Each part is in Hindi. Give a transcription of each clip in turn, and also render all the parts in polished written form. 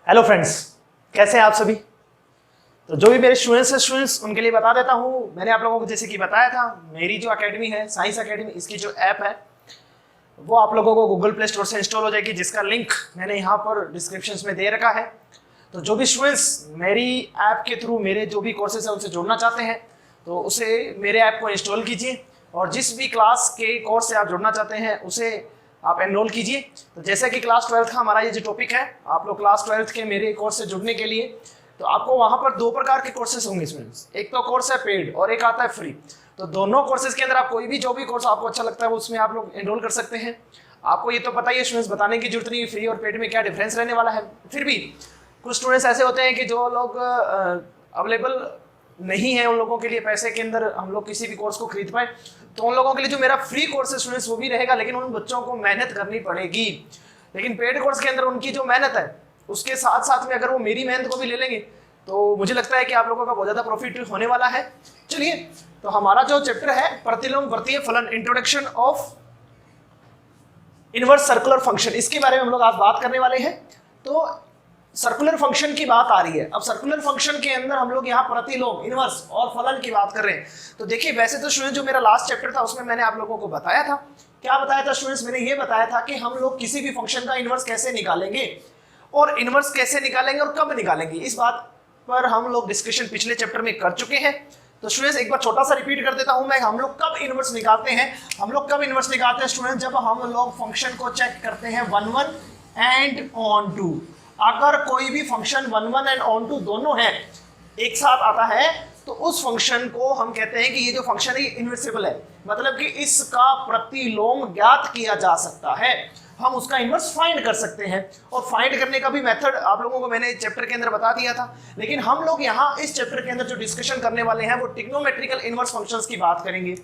हेलो फ्रेंड्स, कैसे हैं आप सभी। तो जो भी मेरे स्टूडेंट्स उनके लिए बता देता हूँ। मैंने आप लोगों को जैसे कि बताया था, मेरी जो एकेडमी है साइंस एकेडमी, इसकी जो ऐप है वो आप लोगों को गूगल प्ले स्टोर से इंस्टॉल हो जाएगी, जिसका लिंक मैंने यहाँ पर डिस्क्रिप्शन में दे रखा है। तो जो भी स्टूडेंट्स मेरी ऐप के थ्रू मेरे जो भी कोर्सेज है उनसे जुड़ना चाहते हैं तो उसे मेरे ऐप को इंस्टॉल कीजिए, और जिस भी क्लास के कोर्स से आप जुड़ना चाहते हैं उसे आप एनरोल कीजिए। तो जैसे कि क्लास 12th का हमारा ये जो टॉपिक है, आप लोग क्लास 12th के मेरे कोर्स से जुड़ने के लिए तो आपको वहाँ पर दो प्रकार के कोर्सेज होंगे स्टूडेंट्स। एक तो कोर्स है पेड और एक आता है फ्री। तो दोनों कोर्सेज के अंदर आप कोई भी जो भी कोर्स आपको अच्छा लगता है उसमें आप लोग एनरोल कर सकते हैं। आपको ये तो पता ही है स्टूडेंट्स, बताने की जरूरत नहीं फ्री और पेड में क्या डिफरेंस रहने वाला है। फिर भी कुछ स्टूडेंट्स ऐसे होते हैं कि जो लोग अवेलेबल नहीं है, उन लोगों के लिए पैसे के अंदर हम लोग किसी भी कोर्स को खरीद पाए, तो उन लोगों के लिए जो मेरा फ्री कोर्स है स्टूडेंट्स वो भी रहेगा, लेकिन उन बच्चों को मेहनत करनी पड़ेगी। लेकिन पेड कोर्स के अंदर उनकी जो मेहनत है उसके साथ साथ में अगर वो मेरी मेहनत को भी ले लेंगे तो मुझे लगता है कि आप लोगों का बहुत ज्यादा प्रॉफिट होने वाला है। चलिए, तो हमारा जो चैप्टर है प्रतिलोम वर्तीय फलन, introduction of inverse circular function, इसके बारे में हम लोग आज बात करने वाले हैं। तो सर्कुलर फंक्शन की बात आ रही है। अब सर्कुलर फंक्शन के अंदर हम लोग यहाँ प्रतिलोम, इनवर्स और फलन की बात कर रहे हैं। तो देखिए, वैसे तो स्टूडेंट जो मेरा लास्ट चैप्टर था उसमें मैंने आप लोगों को बताया था, क्या बताया था स्टूडेंट्स, मैंने ये बताया था कि हम लोग किसी भी फंक्शन का इनवर्स कैसे निकालेंगे और इनवर्स कैसे निकालेंगे और कब निकालेंगे, इस बात पर हम लोग डिस्कशन पिछले चैप्टर में कर चुके हैं। तो स्टूडेंट्स एक बार छोटा सा रिपीट कर देता हूं मैं, हम लोग कब इनवर्स निकालते हैं। हम लोग कब इनवर्स निकालते हैं स्टूडेंट, जब हम लोग फंक्शन को चेक करते हैं 1 1 एंड ऑन 2। अगर कोई भी फंक्शन 1 1 एंड ऑन 2 दोनों है एक साथ आता है तो उस फंक्शन को हम कहते हैं कि ये जो फंक्शन है इनवर्सिबल है, मतलब कि इसका प्रतिलोम ज्ञात किया जा सकता है, हम उसका इनवर्स फाइंड कर सकते हैं। और फाइंड करने का भी मेथड आप लोगों को मैंने चैप्टर के अंदर बता दिया था। लेकिन हम लोग यहाँ इस चैप्टर के अंदर जो डिस्कशन करने वाले हैं वो ट्रिग्नोमेट्रिकल इनवर्स फंक्शंस की बात करेंगे।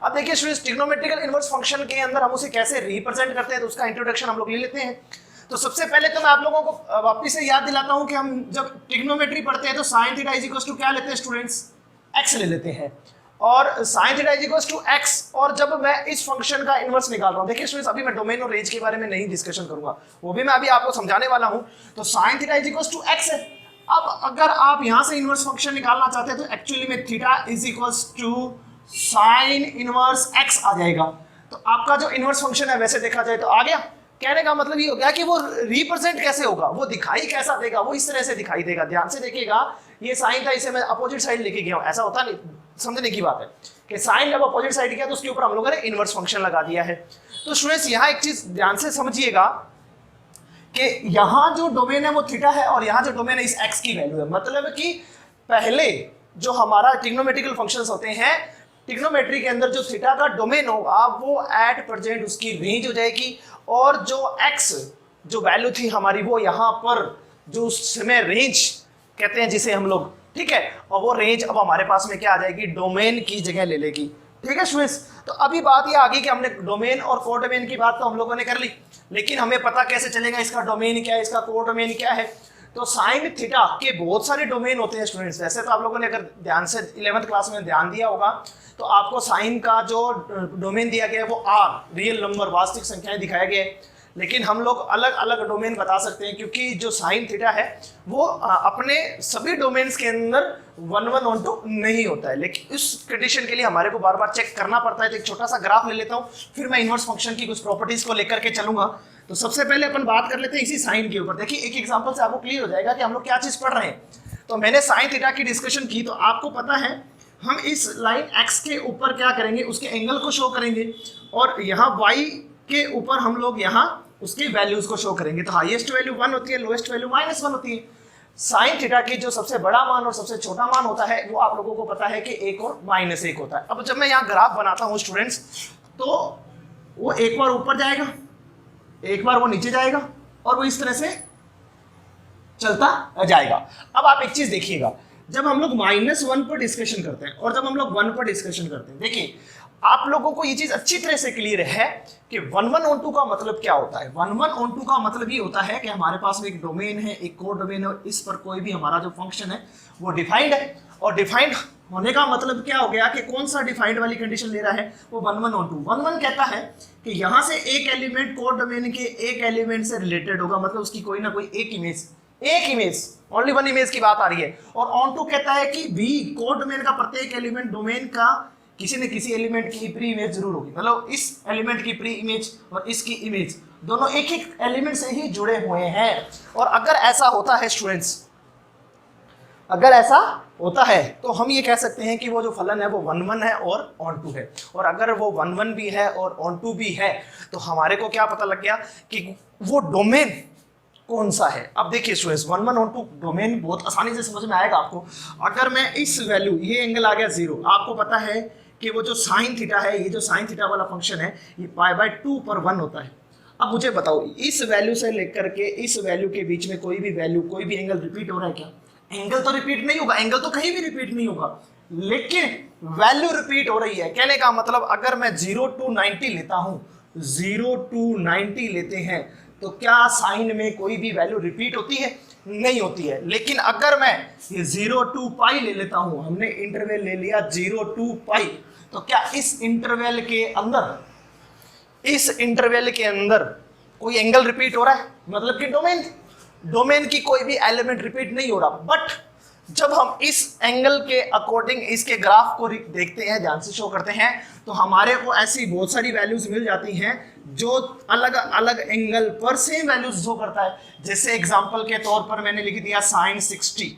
अब देखिए स्टूडेंट्स, ट्रिग्नोमेट्रिकल इनवर्स फंक्शन के अंदर हम उसे कैसे रिप्रेजेंट करते हैं तो उसका इंट्रोडक्शन हम लोग ले लेते हैं। तो सबसे पहले तो मैं आप लोगों को वापस से याद दिलाता हूं कि हम जब ट्रिग्नोमेट्री पढ़ते हैं तो sine theta is equals to क्या लेते हैं स्टूडेंट्स, x ले लेते हैं, और sine theta is equals to x। और जब मैं इस फंक्शन का इनवर्स निकाल रहा हूं, देखिए स्टूडेंट्स अभी मैं डोमेन और रेंज के बारे में नहीं डिस्कशन करूंगा, वो भी मैं अभी आपको समझाने वाला हूं। तो sine theta is equals to x है। अब अगर आप यहां से इनवर्स फंक्शन निकालना चाहते हैं तो एक्चुअली में theta is equals to sine inverse x आ जाएगा। तो आपका जो इनवर्स फंक्शन है वैसे देखा जाए तो आ गया। कहने का मतलब ये हो गया कि वो रिप्रेजेंट कैसे होगा, वो दिखाई कैसा देगा, वो इस तरह से दिखाई देगा। ध्यान से देखिएगा, ये साइन था, इसे मैं अपोजिट साइड लेके गया हूं, ऐसा होता नहीं, समझने की बात है कि साइन जब अपोजिट साइड किया तो उसके ऊपर हम लोगों ने इनवर्स फंक्शन लगा दिया है। तो स्टूडेंट्स यहाँ एक चीज ध्यान से समझिएगा कि यहाँ जो डोमेन है वो थीटा है और यहाँ जो डोमेन है इस एक्स की वैल्यू है। मतलब कि पहले जो हमारा ट्रिग्नोमेट्रिकल फंक्शंस होते हैं, ट्रिग्नोमेट्री के अंदर जो थीटा का डोमेन होगा वो एट प्रेजेंट उसकी रेंज हो जाएगी, और जो x जो वैल्यू थी हमारी वो यहाँ पर जो उस समय रेंज कहते हैं जिसे हम लोग, ठीक है, और वो रेंज अब हमारे पास में क्या आ जाएगी, डोमेन की जगह ले लेगी। ठीक है स्टूडेंट्स, तो अभी बात ये आ गई कि हमने डोमेन और कोडोमेन की बात तो हम लोगों ने कर ली, लेकिन हमें पता कैसे चलेगा इसका डोमेन क्या है, इसका कोडोमेन क्या है। तो साइन थीटा के बहुत सारे डोमेन होते हैं स्टूडेंट्स। वैसे तो आप लोगों ने अगर ध्यान से 11th क्लास में ध्यान दिया होगा तो आपको साइन का जो डोमेन दिया गया है वो r, रियल नंबर, वास्तविक संख्याएं दिखाया गया है। लेकिन हम लोग अलग अलग डोमेन बता सकते हैं, क्योंकि जो साइन थीटा है वो अपने सभी डोमेन्स के अंदर 1 1 ऑन 2 नहीं होता है। लेकिन इस कंडीशन के लिए हमारे को बार बार चेक करना पड़ता है। तो एक छोटा सा ग्राफ ले लेता हूँ, फिर मैं इनवर्स फंक्शन की कुछ प्रॉपर्टीज को लेकर के चलूंगा। तो सबसे पहले अपन बात कर लेते हैं इसी साइन के ऊपर। देखिए एक एग्जांपल से आपको क्लियर हो जाएगा कि हम लोग क्या चीज पढ़ रहे हैं। तो मैंने साइन थीटा की डिस्कशन की, तो आपको पता है हम इस लाइन x के ऊपर क्या करेंगे, उसके एंगल को शो करेंगे, और यहाँ y के ऊपर हम लोग यहाँ उसकी वैल्यूज को शो करेंगे। तो हाईएस्ट वैल्यू 1 होती है, लोएस्ट वैल्यू -1 होती है। साइन थीटा की जो सबसे बड़ा मान और सबसे छोटा मान होता है वो आप लोगों को पता है कि 1 और -1 होता है। अब जब मैं यहाँ ग्राफ बनाता हूँ स्टूडेंट्स, तो वो एक बार ऊपर जाएगा, एक बार वो नीचे जाएगा, और वो इस तरह से चलता जाएगा। अब आप एक चीज देखिएगा, जब हम लोग -1 पर डिस्कशन करते हैं और जब हम लोग 1 पर डिस्कशन करते हैं, देखिए आप लोगों को ये चीज अच्छी तरह से क्लियर है कि 1 1 ऑन 2 का मतलब क्या होता है। 1 1 ऑन 2 का मतलब ये होता है कि हमारे पास में एक डोमेन है, एक कोड डोमेन है, इस पर कोई भी हमारा जो फंक्शन है वो डिफाइंड है, और डिफाइंड होने का मतलब क्या हो गया कि कौन सा डिफाइंड वाली कंडीशन ले रहा है, वो 1 1 ऑन 2। 1 1 कहता है कि यहाँ से एक एलिमेंट कोड डोमेन के एक एलिमेंट से रिलेटेड होगा, मतलब उसकी कोई ना कोई एक इमेज एक इमेज, ओनली वन इमेज की बात आ रही है। और ऑन टू कहता है कि बी कोड डोमेन का प्रत्येक एलिमेंट डोमेन का किसी न किसी एलिमेंट की प्री इमेज जरूर होगी, मतलब इस एलिमेंट की प्री इमेज और इसकी इमेज दोनों एक एक एलिमेंट से ही जुड़े हुए हैं। और अगर ऐसा होता है स्टूडेंट्स, अगर ऐसा होता है तो हम ये कह सकते हैं कि वो जो फलन है वो 1 1 है और ऑन टू है। और अगर वो 1 1 भी है और ऑन टू भी है तो हमारे को क्या पता लग गया कि वो डोमेन कौन सा है। अब देखिए स्टूडेंट्स, 1 1 ऑन टू डोमेन बहुत आसानी से समझ में आएगा आपको। अगर मैं इस वैल्यू, ये एंगल आ गया 0, आपको पता है कि वो जो साइन थीटा है, ये जो साइन थीटा वाला फंक्शन है ये π/2 पर 1 होता है। अब मुझे बताओ इस वैल्यू से लेकर के इस वैल्यू के बीच में कोई भी वैल्यू, कोई भी एंगल रिपीट हो रहा है क्या? एंगल तो रिपीट नहीं होगा, एंगल तो कहीं भी रिपीट नहीं होगा, लेकिन वैल्यू रिपीट हो रही है। कहने का मतलब अगर मैं 0 to 90 लेता हूं, 0 to 90 लेते हैं तो क्या साइन में कोई भी वैल्यू रिपीट होती है? नहीं होती है। लेकिन अगर मैं ये 0 to π ले लेता हूं, हमने इंटरवल ले लिया 0 to π, तो क्या इस इंटरवल के अंदर, इस इंटरवल के अंदर कोई एंगल रिपीट हो रहा है? मतलब कि डोमेन की कोई भी एलिमेंट रिपीट नहीं हो रहा। बट जब हम इस एंगल के अकॉर्डिंग इसके ग्राफ को देखते हैं, ध्यान से शो करते हैं, तो हमारे को ऐसी बहुत सारी वैल्यूज मिल जाती हैं जो अलग अलग एंगल पर सेम वैल्यूज शो करता है। जैसे एग्जांपल के तौर पर मैंने लिख दिया sin 60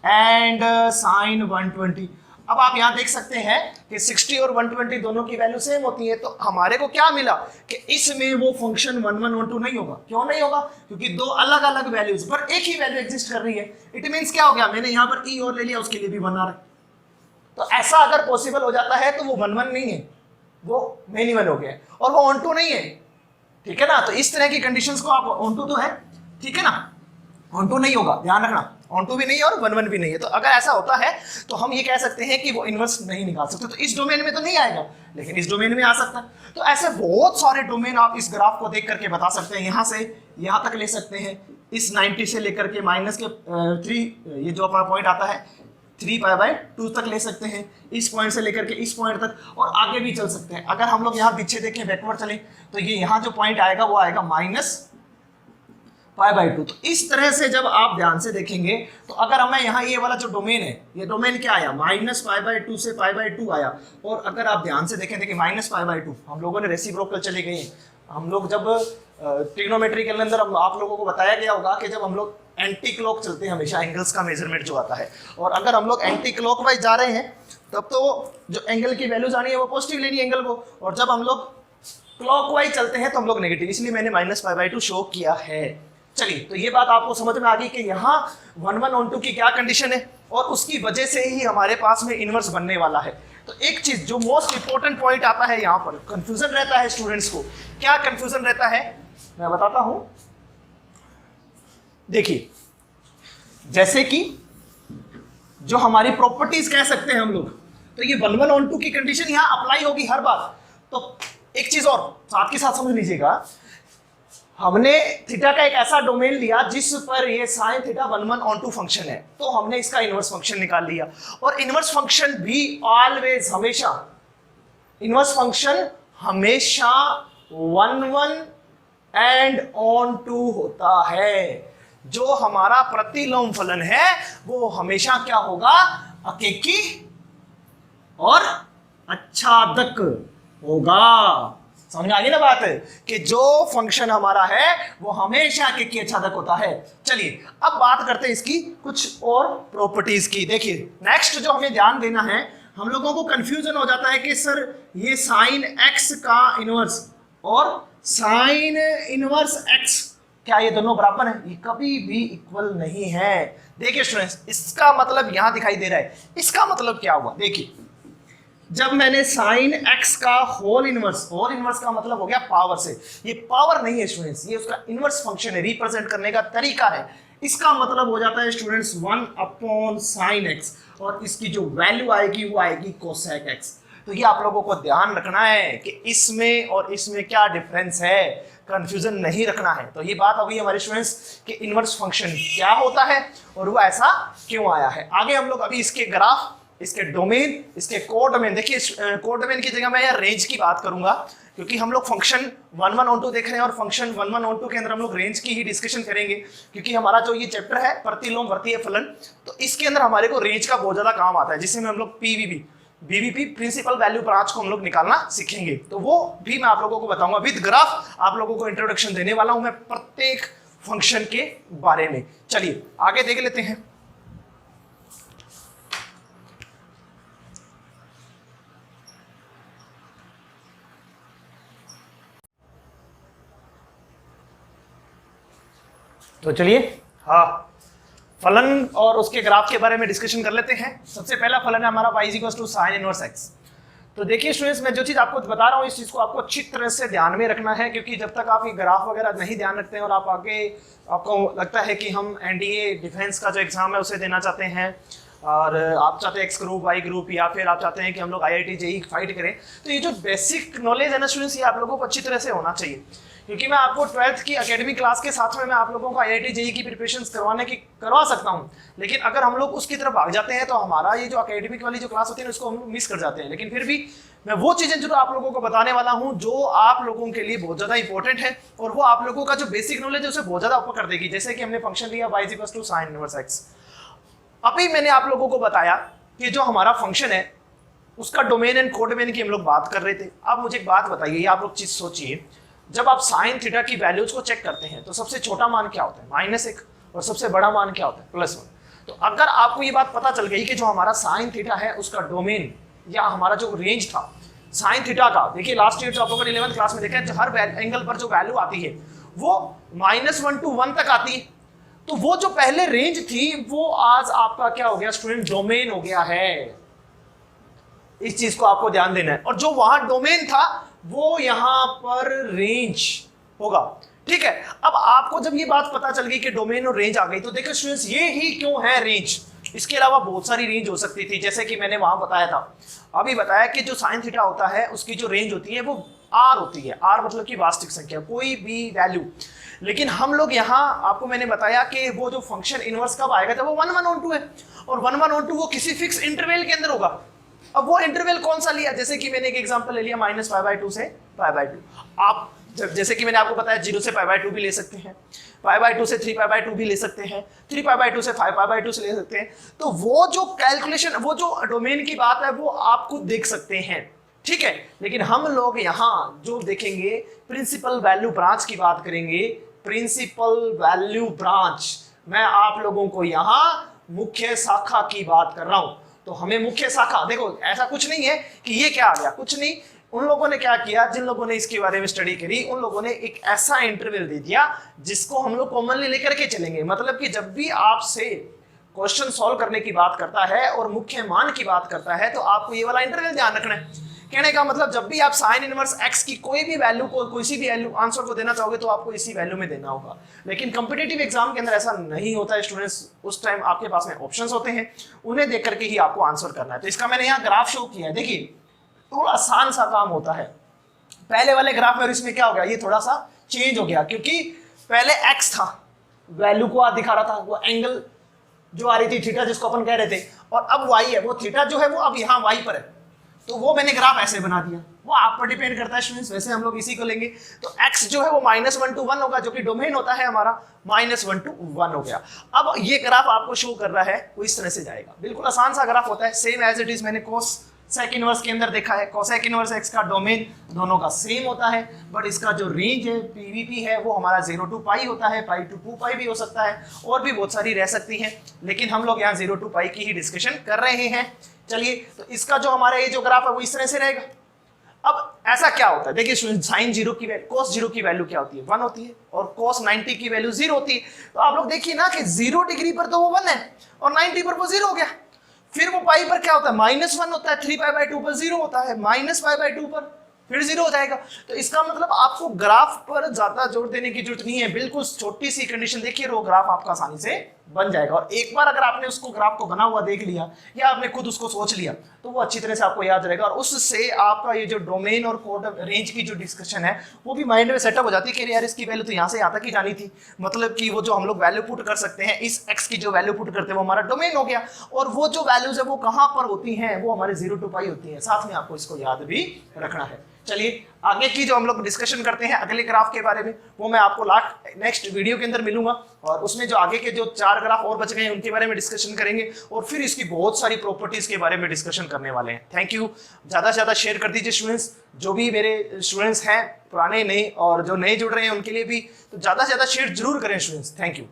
एंड sin 120। अब आप यहां देख सकते हैं कि 60 और 120 दोनों की वैल्यू सेम होती है। तो हमारे को क्या मिला कि इसमें वो फंक्शन 1 1 1 2 नहीं होगा। क्यों नहीं होगा? क्योंकि दो अलग अलग वैल्यूज पर एक ही वैल्यू एग्जिस्ट कर रही है। इट मींस क्या हो गया, मैंने यहां पर ई और ले लिया, उसके लिए भी 1 आ रहा है। तो ऐसा अगर पॉसिबल हो जाता है तो वो 1 1 नहीं है, वो मेनी 1 हो गया और वो ऑन टू नहीं है। ठीक है ना? तो इस तरह की कंडीशंस को आप ऑन टू तो है, ठीक है ना, ऑन टू नहीं होगा, ध्यान रखना, ऑन टू भी नहीं है और 1 1 भी नहीं है। तो अगर ऐसा होता है तो हम ये कह सकते हैं कि वो इनवर्स नहीं निकाल सकते। तो इस डोमेन में तो नहीं आएगा, लेकिन इस डोमेन में आ सकता है। तो ऐसे बहुत सारे डोमेन आप इस ग्राफ को देख करके बता सकते हैं। यहां से यहां तक ले सकते हैं, इस 90 से लेकर के माइनस के 3, ये जो अपना पॉइंट आता है 3π/2 तक ले सकते हैं, इस पॉइंट से लेकर के इस पॉइंट तक, और आगे भी चल सकते हैं। अगर हम लोग यहाँ पीछे देखें, बैकवर्ड चले, तो ये यहाँ जो पॉइंट आएगा वो आएगा -π/2। तो इस तरह से जब आप ध्यान से देखेंगे तो अगर हमें यहाँ ये वाला जो डोमेन है, ये डोमेन क्या आया, -π/2 से π/2 आया। और अगर आप ध्यान से देखें, देखिए -π/2 हम लोगों ने रेसिप्रोकल चले गए हैं। हम लोग जब ट्रिग्नोमेट्री के अंदर आप लोगों को बताया गया होगा कि जब हम लोग एंटी क्लॉक चलते हैं, हमेशा एंगल्स का मेजरमेंट जो आता है, और अगर हम लोग एंटी क्लॉकवाइज जा रहे हैं तब तो जो एंगल की वैल्यूज आनी है वो पॉजिटिव लेनी है एंगल को, और जब हम लोग क्लॉकवाइज चलते हैं तो हम लोग नेगेटिव, इसलिए मैंने -π/2 शो किया है। चलिए, तो ये बात आपको समझ में आ गई कि यहाँ 1 1 ऑन 2 की क्या कंडीशन है, और उसकी वजह से ही हमारे पास में इनवर्स बनने वाला है। तो एक चीज जो मोस्ट इंपॉर्टेंट पॉइंट आता है, यहाँ पर कंफ्यूजन रहता है स्टूडेंट्स को। क्या कंफ्यूजन रहता है मैं बताता हूं। देखिए, जैसे कि जो हमारी प्रॉपर्टीज कह सकते हैं हम लोग, तो ये 1 1 ऑन 2 की कंडीशन यहाँ अप्लाई होगी हर बार। तो एक चीज और साथ के साथ समझ लीजिएगा, हमने थीटा का एक ऐसा डोमेन लिया जिस पर ये साइन थीटा 1 1 ऑन 2 फंक्शन है, तो हमने इसका इनवर्स फंक्शन निकाल लिया। और इनवर्स फंक्शन भी ऑलवेज, हमेशा, इनवर्स फंक्शन हमेशा 1 1 एंड ऑन 2 होता है। जो हमारा प्रतिलोम फलन है वो हमेशा क्या होगा, अकेकी और अच्छादक होगा। समझ आ गई ना बात, कि जो फंक्शन हमारा है वो हमेशा अकेकी अच्छादक होता है। चलिए अब बात करते हैं इसकी कुछ और प्रॉपर्टीज की। देखिए, नेक्स्ट जो हमें ध्यान देना है, हम लोगों को कंफ्यूजन हो जाता है कि सर ये साइन x का इनवर्स और साइन इनवर्स x, क्या ये दोनों बराबर हैं? ये कभी भी इक्वल नहीं है। देखिए स्टूडेंट्स, इसका मतलब यहां दिखाई दे रहा है। इसका मतलब क्या हुआ, देखिए, जब मैंने साइन x का होल इनवर्स का मतलब हो गया पावर से, ये पावर नहीं है स्टूडेंट्स, ये उसका इनवर्स फंक्शन है, रिप्रेजेंट करने का तरीका है। इसका मतलब हो जाता है स्टूडेंट्स 1/sin x, और इसकी जो वैल्यू आएगी वो आएगी कोसेक x। तो ये आप लोगों को ध्यान रखना है कि इसमें और इसमें क्या डिफरेंस है, कंफ्यूजन नहीं रखना है। तो ये बात हो गई हमारे स्टूडेंट्स कि इनवर्स फंक्शन क्या होता है और वो ऐसा क्यों आया है। आगे हम लोग अभी इसके ग्राफ इसके डोमेन, इसके कोडोमेन। देखिए कोडोमेन की जगह मैं यार रेंज की बात करूंगा, क्योंकि हम लोग फंक्शन 1 1 on 2 देख रहे हैं और फंक्शन 1 1 on 2 के अंदर हम लोग रेंज की ही डिस्कशन करेंगे, क्योंकि हमारा जो ये चैप्टर है प्रतिलोम वर्तीय फलन, तो इसके अंदर हमारे को रेंज का बहुत ज्यादा काम आता है, जिसमें हम लोग बीवीपी प्रिंसिपल वैल्यू ब्रांच को हम लोग निकालना सीखेंगे। तो वो भी मैं आप लोगों को बताऊंगा विद ग्राफ, आप लोगों को इंट्रोडक्शन देने वाला हूं मैं प्रत्येक फंक्शन के बारे में। चलिए आगे देख लेते हैं। तो चलिए हाँ, फलन और उसके ग्राफ के बारे में डिस्कशन कर लेते हैं। सबसे पहला फलन है हमारा y = sin इनवर्स x। तो देखिए स्टूडेंट्स, मैं जो चीज आपको बता रहा हूँ इस चीज को आपको अच्छी तरह से ध्यान में रखना है, क्योंकि जब तक आप ये ग्राफ वगैरह नहीं ध्यान रखते हैं और आप आगे आपको लगता है कि हम एनडीए डिफेंस का जो एग्जाम है उसे देना चाहते हैं और आप चाहते हैं एक्स ग्रुप वाई ग्रुप, या फिर आप चाहते हैं कि हम लोग IIT JEE फाइट करें, तो ये जो बेसिक नॉलेज है ना स्टूडेंट्स, ये आप लोगों को अच्छी तरह से होना चाहिए। क्योंकि मैं आपको 12th की एकेडमिक क्लास के साथ में मैं आप लोगों को IIT JEE की प्रिपरेशन करवा सकता हूं, लेकिन अगर हम लोग उसकी तरफ भाग जाते हैं तो हमारा ये जो एकेडमिक वाली जो क्लास होती है उसको हम मिस कर जाते हैं। लेकिन फिर भी मैं वो चीजें जो आप लोगों को बताने वाला हूं जो आप लोगों के लिए बहुत ज्यादा इंपॉर्टेंट है, और वो आप लोगों का जो बेसिक नॉलेज है उसे बहुत ज्यादा ऊपर कर देगी। जैसे कि हमने फंक्शन लिया y = sin इनवर्स x। अभी मैंने आप लोगों को बताया कि जो हमारा फंक्शन है उसका डोमेन एंड कोडोमेन की हम लोग बात कर रहे थे। अब मुझे एक बात बताइए, आप लोग चीज सोचिए, जब आप साइन थीटा की वैल्यूज को चेक करते हैं तो सबसे छोटा मान क्या होता है -1 और सबसे बड़ा मान क्या होता है +1। तो अगर आपको ये बात पता चल गई कि जो हमारा साइन थीटा है उसका डोमेन या हमारा जो रेंज था साइन थीटा का, देखिए लास्ट ईयर जो आप लोगों ने 11th क्लास में देखा है, हर एंगल पर जो वैल्यू आती है वो -1 to 1 तक आती है। तो वो जो पहले रेंज थी वो आज आपका क्या हो गया स्टूडेंट, डोमेन हो गया है। इस चीज को आपको ध्यान देना है। और जो वहां डोमेन था वो यहां पर रेंज होगा, ठीक है। अब आपको जब ये बात पता चल गई कि डोमेन और रेंज आ गई, तो देखो स्टूडेंट्स ये ही क्यों है रेंज, इसके अलावा बहुत सारी रेंज हो सकती थी, जैसे कि मैंने वहां बताया था, अभी बताया कि जो साइन थीटा होता है उसकी जो रेंज होती है वो r होती है। r मतलब कि वास्तविक संख्या, कोई भी वैल्यू। लेकिन हम लोग यहाँ आपको मैंने बताया कि वो जो फंक्शन इनवर्स कब आएगा, जब वो 1 1 on 2 है, और 1 1 on 2 वो किसी फिक्स इंटरवल के अंदर होगा। अब वो इंटरवल कौन सा लिया, जैसे कि मैंने एक एग्जांपल ले लिया -π/2 से π/2। आप जैसे कि मैंने आपको बताया 0 से π/2 भी ले सकते हैं, π/2 से 3π/2 भी ले सकते हैं, 3π/2 से 5π/2 से ले सकते हैं। तो वो जो कैलकुलेशन, वो जो डोमेन की बात है वो आप खुद देख सकते हैं, ठीक है। लेकिन हम लोग यहाँ जो देखेंगे प्रिंसिपल वैल्यू ब्रांच की बात करेंगे। प्रिंसिपल वैल्यू ब्रांच, मैं आप लोगों को यहाँ मुख्य शाखा की बात कर रहा हूं। तो हमें मुख्य शाखा, देखो ऐसा कुछ नहीं है कि ये क्या आ गया, कुछ नहीं। उन लोगों ने क्या किया, जिन लोगों ने इसके बारे में स्टडी करी, उन लोगों ने एक ऐसा इंटरवल दे दिया जिसको हम लोग कॉमनली लेकर के चलेंगे। मतलब कि जब भी आपसे क्वेश्चन सॉल्व करने की बात करता है और मुख्य मान की बात करता है तो आपको ये वाला इंटरवल ध्यान रखना है। कहने का मतलब जब भी आप साइन इनवर्स x की कोई भी वैल्यू को, कोई सी भी वैल्यू आंसर को देना चाहोगे तो आपको इसी वैल्यू में देना होगा। लेकिन कॉम्पिटिटिव एग्जाम के अंदर ऐसा नहीं होता है स्टूडेंट्स, उस टाइम आपके पास में ऑप्शंस होते हैं, उन्हें देख करके ही आपको आंसर करना है। तो इसका मैंने यहाँ ग्राफ शो किया है, देखिए थोड़ा आसान सा काम होता है। पहले वाले ग्राफ में इसमें क्या हो गया, ये थोड़ा सा चेंज हो गया, क्योंकि पहले x था, वैल्यू को दिखा रहा था, वो एंगल जो आ रही थी थीटा जिसको अपन कह रहे थे, और अब y है, वो थीटा जो है वो अब यहाँ y पर है, तो वो मैंने ग्राफ ऐसे बना दिया। वो आप पर डिपेंड करता है स्टूडेंट्स, वैसे हम लोग इसी को लेंगे। तो x जो है वो -1 to 1 होगा, जो कि डोमेन होता है हमारा, -1 to 1 हो गया। अब ये ग्राफ आपको शो कर रहा है, वो इस तरह से जाएगा, बिल्कुल आसान सा ग्राफ होता है, सेम एज इट इज मैंने कोसेक इनवर्स के अंदर देखा है। कोसेक इनवर्स x का डोमेन दोनों का सेम होता है, बट इसका जो रेंज है पीवीपी है वो हमारा 0 to π होता है, π to 2π भी हो सकता है, और भी बहुत सारी रह सकती हैं, लेकिन हम लोग यहाँ 0 to π की ही डिस्कशन कर रहे हैं। चलिए, तो इसका जो हमारा ये जो ग्राफ है वो इस तरह से रहेगा। अब ऐसा क्या होता है, देखिए साइन 0 की वैल्यू, cos 0 की वैल्यू क्या होती है, 1 होती है, और cos 90 की वैल्यू 0 होती है। तो आप लोग देखिए ना कि 0 डिग्री पर तो वो 1 है और 90 पर वो 0 हो गया। फिर वो पाई पर क्या होता है, -1 होता है, 3π/2 पर 0 होता है, -π/2 पर फिर 0 हो जाएगा। तो इसका मतलब आपको ग्राफ पर ज्यादा जोर देने की जरूरत नहीं है, बिल्कुल छोटी सी कंडीशन देखिए, वो ग्राफ आपका आसानी से बन जाएगा। और एक बार अगर आपने उसको ग्राफ को बना हुआ देख लिया या आपने खुद उसको सोच लिया तो वो अच्छी तरह से आपको याद रहेगा, और उससे आपका ये जो डोमेन और कोड रेंज की जो डिस्कशन है वो भी माइंड में सेटअप हो जाती है कि यार इसकी वैल्यू तो यहाँ से यहाँ तक ही जानी थी, मतलब कि वो जो हम लोग वैल्यू पुट कर सकते हैं, इस एक्स की जो वैल्यू पुट करते हैं वो हमारा डोमेन हो गया, और वो जो वैल्यूज है वो कहाँ पर होती हैं, वो हमारे 0 to पाई होती है। साथ में आपको इसको याद भी रखना है। चलिए आगे की जो हम लोग डिस्कशन करते हैं अगले ग्राफ के बारे में, वो मैं आपको नेक्स्ट वीडियो के अंदर मिलूंगा, और उसमें जो आगे के जो 4 ग्राफ और बच गए हैं उनके बारे में डिस्कशन करेंगे, और फिर इसकी बहुत सारी प्रॉपर्टीज के बारे में डिस्कशन करने वाले हैं। Thank you. ज्यादा से ज्यादा शेयर कर दीजिए स्टूडेंट्स, जो भी मेरे स्टूडेंट्स हैं पुराने नए और जो नए जुड़ रहे हैं उनके लिए भी, तो ज्यादा से ज्यादा शेयर जरूर करें स्टूडेंट्स। Thank you.